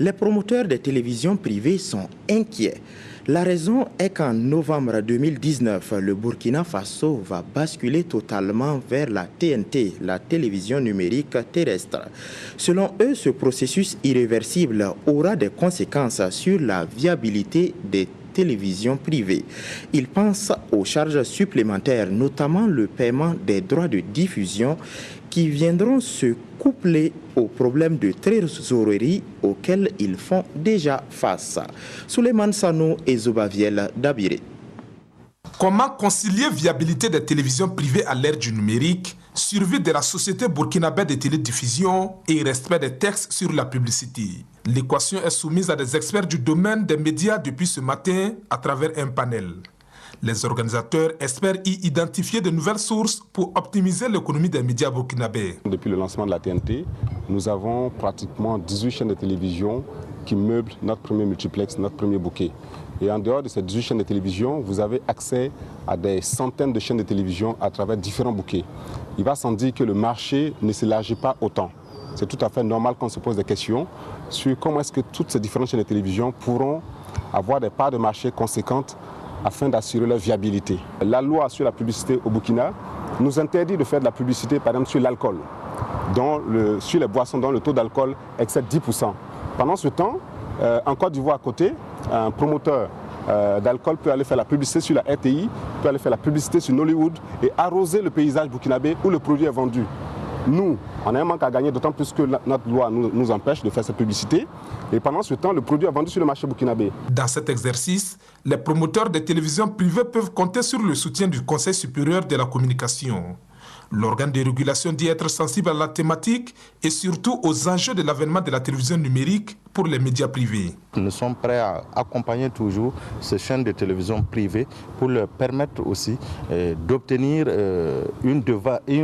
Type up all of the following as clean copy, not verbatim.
Les promoteurs des télévisions privées sont inquiets. La raison est qu'en novembre 2019, le Burkina Faso va basculer totalement vers la TNT, la télévision numérique terrestre. Selon eux, ce processus irréversible aura des conséquences sur la viabilité des télévisions privées. Ils pensent aux charges supplémentaires, notamment le paiement des droits de diffusion qui viendront se coupler aux problèmes de trésorerie auxquels ils font déjà face. Souleymane Sano et Zobaviel Dabiré. Comment concilier viabilité des télévisions privées à l'ère du numérique, survie de la société burkinabé de télédiffusion et respect des textes sur la publicité? L'équation est soumise à des experts du domaine des médias depuis ce matin à travers un panel. Les organisateurs espèrent y identifier de nouvelles sources pour optimiser l'économie des médias burkinabés. Depuis le lancement de la TNT, nous avons pratiquement 18 chaînes de télévision qui meublent notre premier multiplex, notre premier bouquet. Et en dehors de ces 18 chaînes de télévision, vous avez accès à des centaines de chaînes de télévision à travers différents bouquets. Il va sans dire que le marché ne s'élargit pas autant. C'est tout à fait normal qu'on se pose des questions sur comment est-ce que toutes ces différentes chaînes de télévision pourront avoir des parts de marché conséquentes afin d'assurer leur viabilité. La loi sur la publicité au Burkina nous interdit de faire de la publicité, par exemple, sur l'alcool, sur les boissons dont le taux d'alcool excède 10%. Pendant ce temps, en Côte d'Ivoire à côté, un promoteur d'alcool peut aller faire la publicité sur la RTI, peut aller faire la publicité sur Nollywood et arroser le paysage burkinabé où le produit est vendu. Nous, on a un manque à gagner, d'autant plus que notre loi nous empêche de faire cette publicité. Et pendant ce temps, le produit est vendu sur le marché burkinabé. Dans cet exercice, les promoteurs des télévisions privées peuvent compter sur le soutien du Conseil supérieur de la communication. L'organe de régulation dit être sensible à la thématique et surtout aux enjeux de l'avènement de la télévision numérique pour les médias privés. Nous sommes prêts à accompagner toujours ces chaînes de télévision privées pour leur permettre aussi d'obtenir une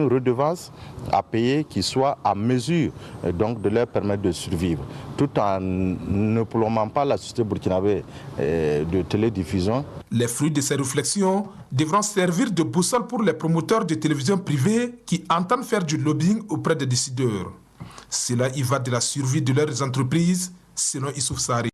redevance à payer qui soit à mesure donc de leur permettre de survivre, tout en ne plombant pas la société burkinabé de télédiffusion. Les fruits de ces réflexions devront servir de boussole pour les promoteurs de télévision privées qui entendent faire du lobbying auprès des décideurs. Cela y va de la survie de leurs entreprises, selon Issouf Sari.